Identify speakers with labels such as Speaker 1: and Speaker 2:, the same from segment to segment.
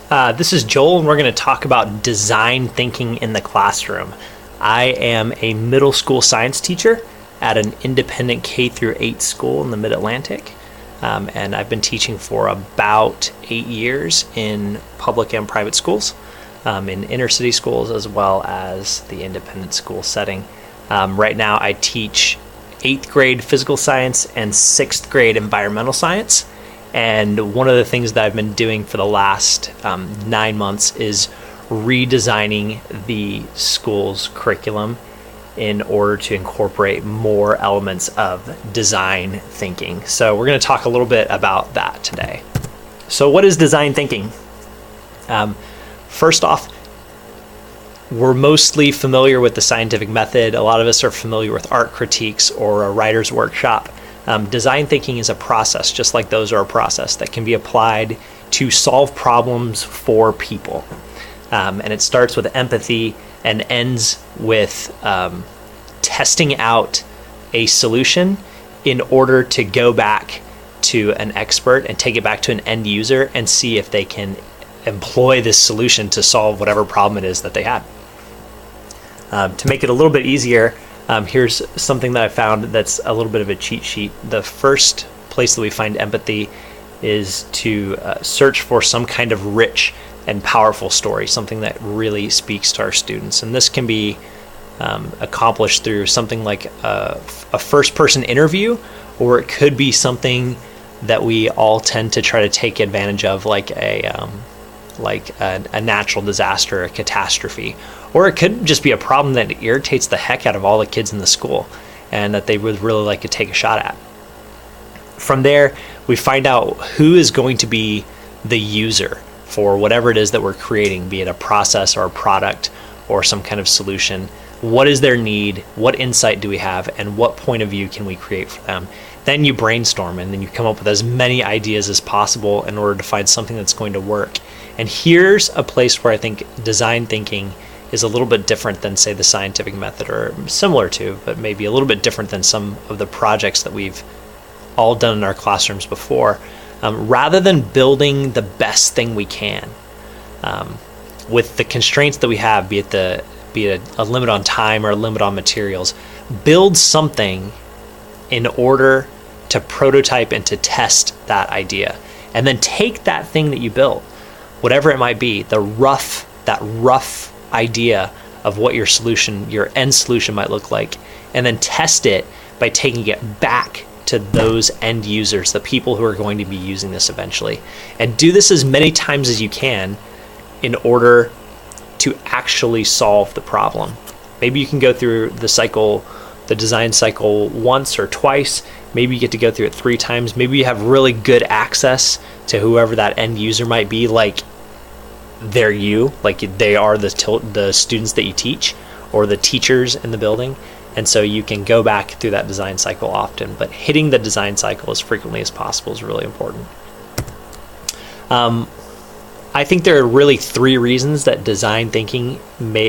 Speaker 1: This is Joel, and we're going to talk about design thinking in the classroom. I am a middle school science teacher at an independent K through 8 school in the Mid-Atlantic, and I've been teaching for about 8 years in public and private schools, in inner city schools as well as the independent school setting. Right now I teach 8th grade physical science and 6th grade environmental science. And one of the things that I've been doing for the last 9 months is redesigning the school's curriculum in order to incorporate more elements of design thinking. So we're going to talk a little bit about that today. So what is design thinking? First off, we're mostly familiar with the scientific method. A lot of us are familiar with art critiques or a writer's workshop. Design thinking is a process, just like those are a process that can be applied to solve problems for people. And it starts with empathy and ends with testing out a solution in order to go back to an expert and take it back to an end user and see if they can employ this solution to solve whatever problem it is that they had. To make it a little bit easier, here's something that I found that's a little bit of a cheat sheet. The first place that we find empathy is to search for some kind of rich and powerful story, something that really speaks to our students. And this can be accomplished through something like a first-person interview, or it could be something that we all tend to try to take advantage of, like a natural disaster, a catastrophe. Or it could just be a problem that irritates the heck out of all the kids in the school and that they would really like to take a shot at. From there, we find out who is going to be the user for whatever it is that we're creating, be it a process or a product or some kind of solution. What is their need? What insight do we have? And what point of view can we create for them? Then you brainstorm and then you come up with as many ideas as possible in order to find something that's going to work. And here's a place where I think design thinking is a little bit different than, say, the scientific method, or similar to, but maybe a little bit different than some of the projects that we've all done in our classrooms before. Rather than building the best thing we can, with the constraints that we have, be it a limit on time or a limit on materials, build something in order to prototype and to test that idea. And then take that thing that you built, whatever it might be, that rough idea of what your end solution might look like, and then test it by taking it back to those end users, the people who are going to be using this eventually. And do this as many times as you can in order to actually solve the problem. Maybe you can go through the design cycle once or twice. Maybe you get to go through it 3 times. Maybe you have really good access to whoever that end user might be, like they're you, like they are the students that you teach or the teachers in the building. And so you can go back through that design cycle often, but hitting the design cycle as frequently as possible is really important. I think there are really 3 reasons that design thinking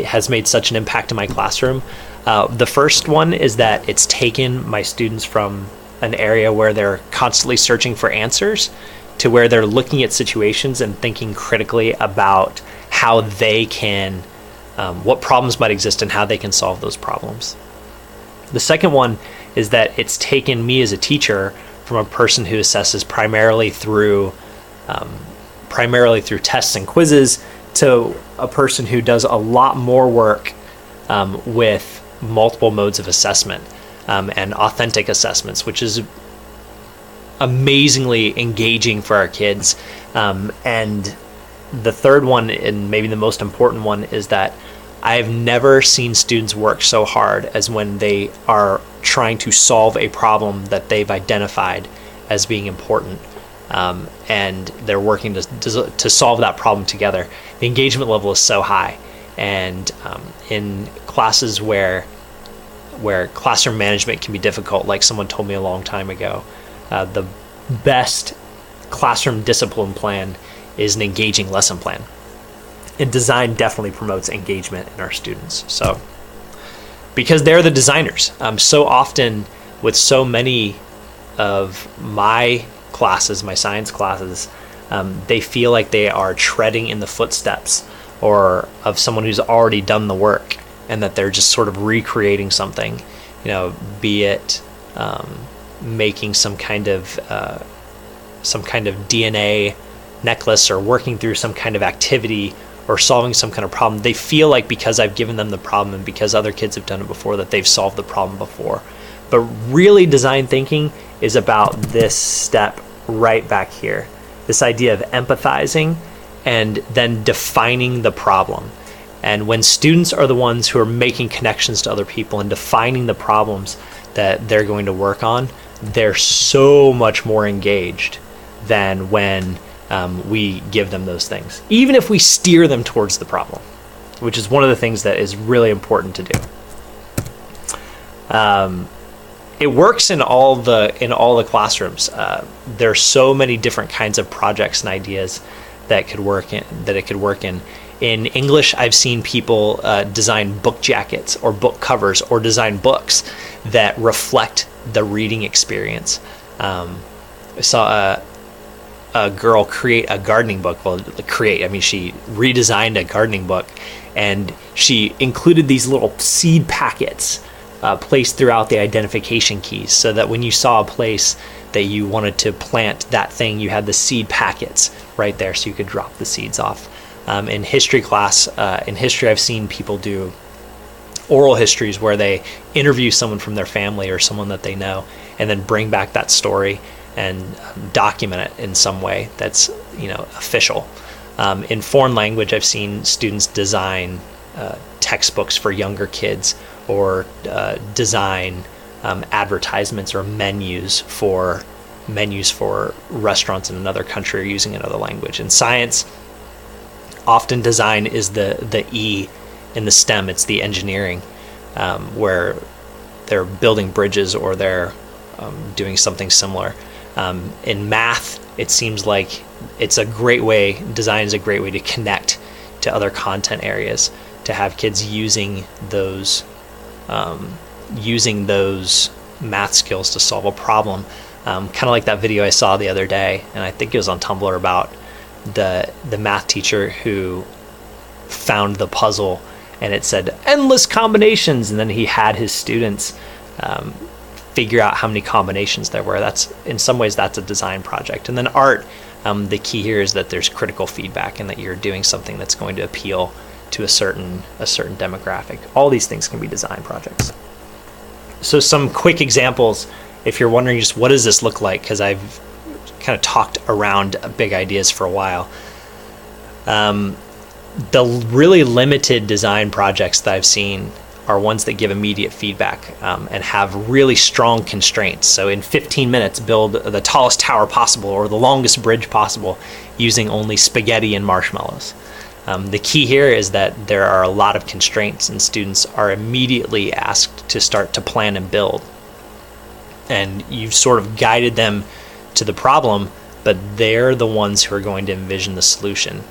Speaker 1: has made such an impact in my classroom. The first one is that it's taken my students from an area where they're constantly searching for answers to where they're looking at situations and thinking critically about how they can, what problems might exist and how they can solve those problems. The second one is that it's taken me as a teacher from a person who assesses primarily through tests and quizzes to a person who does a lot more work with multiple modes of assessment and authentic assessments, which is amazingly engaging for our kids. And the third one, and maybe the most important one, is that I've never seen students work so hard as when they are trying to solve a problem that they've identified as being important, and they're working to solve that problem together. The engagement level is so high, and in classes where classroom management can be difficult, like someone told me a long time ago, the best classroom discipline plan is an engaging lesson plan. And design definitely promotes engagement in our students. So, because they're the designers. So often with so many of my classes, my science classes, They feel like they are treading in the footsteps or of someone who's already done the work, and that they're just sort of recreating something, be it making some kind of DNA necklace or working through some kind of activity or solving some kind of problem. They feel like because I've given them the problem and because other kids have done it before, that they've solved the problem before. But really, design thinking is about this step right back here, this idea of empathizing and then defining the problem. And when students are the ones who are making connections to other people and defining the problems that they're going to work on, they're so much more engaged than when we give them those things, even if we steer them towards the problem, which is one of the things that is really important to do. It works in all the classrooms. There's so many different kinds of projects and ideas that it could work in. In English, I've seen people design book jackets or book covers or design books that reflect the reading experience. I saw a girl create a gardening book. Well, she redesigned a gardening book, and she included these little seed packets placed throughout the identification keys, so that when you saw a place that you wanted to plant that thing, you had the seed packets right there so you could drop the seeds off. In history class, I've seen people do oral histories where they interview someone from their family or someone that they know, and then bring back that story and document it in some way that's official. In foreign language, I've seen students design textbooks for younger kids, or design advertisements or menus for restaurants in another country or using another language. In science, often design is the E in the STEM. It's the engineering, where they're building bridges or they're doing something similar. In math, it seems like design is a great way to connect to other content areas, to have kids using those math skills to solve a problem. Kind of like that video I saw the other day, and I think it was on Tumblr, about the math teacher who found the puzzle, and it said endless combinations, and then he had his students figure out how many combinations there were. In some ways that's a design project. And then art, the key here is that there's critical feedback and that you're doing something that's going to appeal to a certain demographic. All these things can be design projects. So some quick examples, if you're wondering just what does this look like, because I've kind of talked around big ideas for a while. The really limited design projects that I've seen are ones that give immediate feedback and have really strong constraints. So in 15 minutes, build the tallest tower possible or the longest bridge possible using only spaghetti and marshmallows. The key here is that there are a lot of constraints, and students are immediately asked to start to plan and build. And you've sort of guided them to the problem, but they're the ones who are going to envision the solution.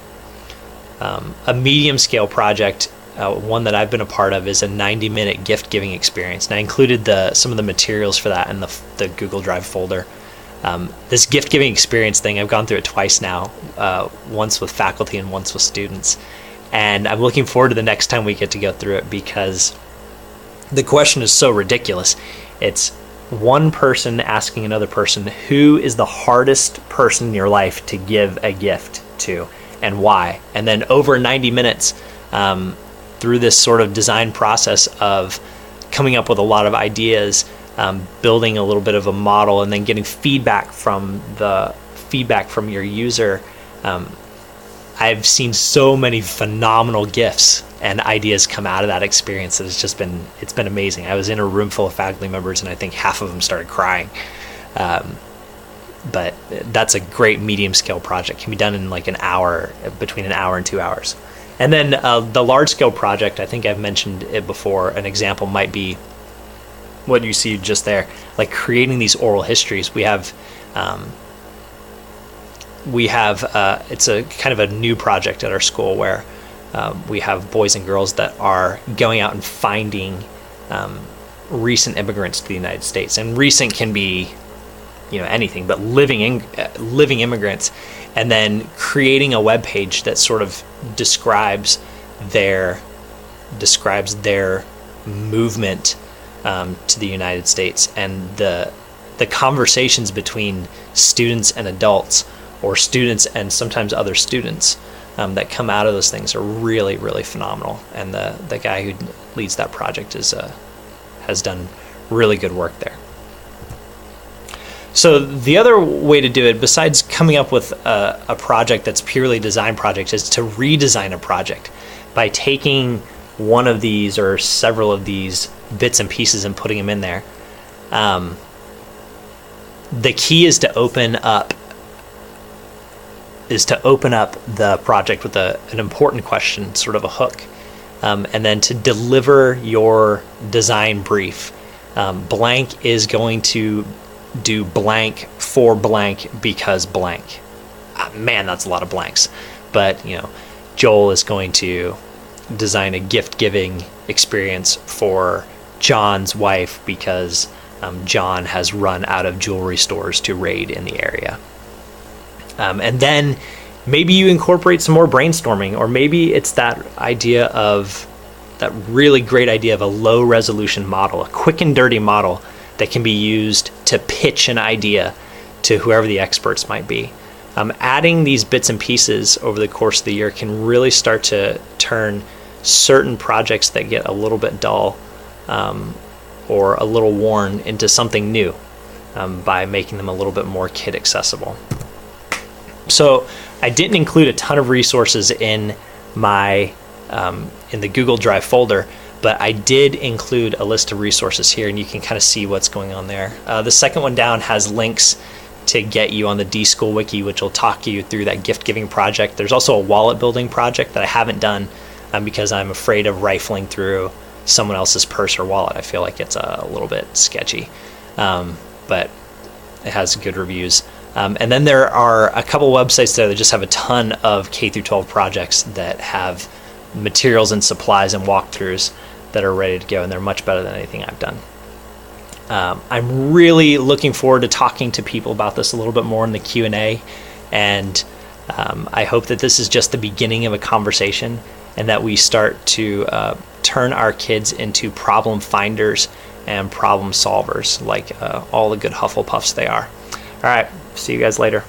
Speaker 1: A medium scale project, one that I've been a part of, is a 90-minute gift giving experience. And I included some of the materials for that in the Google Drive folder. This gift giving experience thing, I've gone through it twice now, once with faculty and once with students. And I'm looking forward to the next time we get to go through it, because the question is so ridiculous. It's one person asking another person, who is the hardest person in your life to give a gift to and why? And then over 90 minutes, through this sort of design process of coming up with a lot of ideas, building a little bit of a model, and then getting feedback from your user, I've seen so many phenomenal gifts and ideas come out of that experience that it's been amazing. I was in a room full of faculty members, and I think half of them started crying. But that's a great medium scale project. It can be done in like an hour, between an hour and 2 hours. And then the large scale project, I think I've mentioned it before. An example might be what you see just there, like creating these oral histories. We have it's a kind of a new project at our school where we have boys and girls that are going out and finding recent immigrants to the United States. And recent can be anything, but living immigrants, and then creating a web page that sort of describes their movement to the United States, and the conversations between students and adults, or students and sometimes other students, that come out of those things are really, really phenomenal. And the guy who leads that project has done really good work there. So the other way to do it, besides coming up with a project that's purely design project, is to redesign a project by taking one of these or several of these bits and pieces and putting them in there. The key is to open up the project with an important question, sort of a hook, and then to deliver your design brief. Blank is going to do blank for blank because blank. Man, that's a lot of blanks. But Joel is going to design a gift-giving experience for John's wife because John has run out of jewelry stores to raid in the area. And then maybe you incorporate some more brainstorming, or maybe it's that really great idea of a low resolution model, a quick and dirty model that can be used to pitch an idea to whoever the experts might be. Adding these bits and pieces over the course of the year can really start to turn certain projects that get a little bit dull or a little worn into something new by making them a little bit more kid accessible. So I didn't include a ton of resources in my in the Google Drive folder, but I did include a list of resources here, and you can kind of see what's going on there. The second one down has links to get you on the D-School Wiki, which will talk you through that gift-giving project. There's also a wallet building project that I haven't done because I'm afraid of rifling through someone else's purse or wallet. I feel like it's a little bit sketchy, but it has good reviews. And then there are a couple websites there that just have a ton of K-12 projects that have materials and supplies and walkthroughs that are ready to go, and they're much better than anything I've done. I'm really looking forward to talking to people about this a little bit more in the Q&A, and I hope that this is just the beginning of a conversation, and that we start to turn our kids into problem finders and problem solvers like all the good Hufflepuffs they are. All right, see you guys later.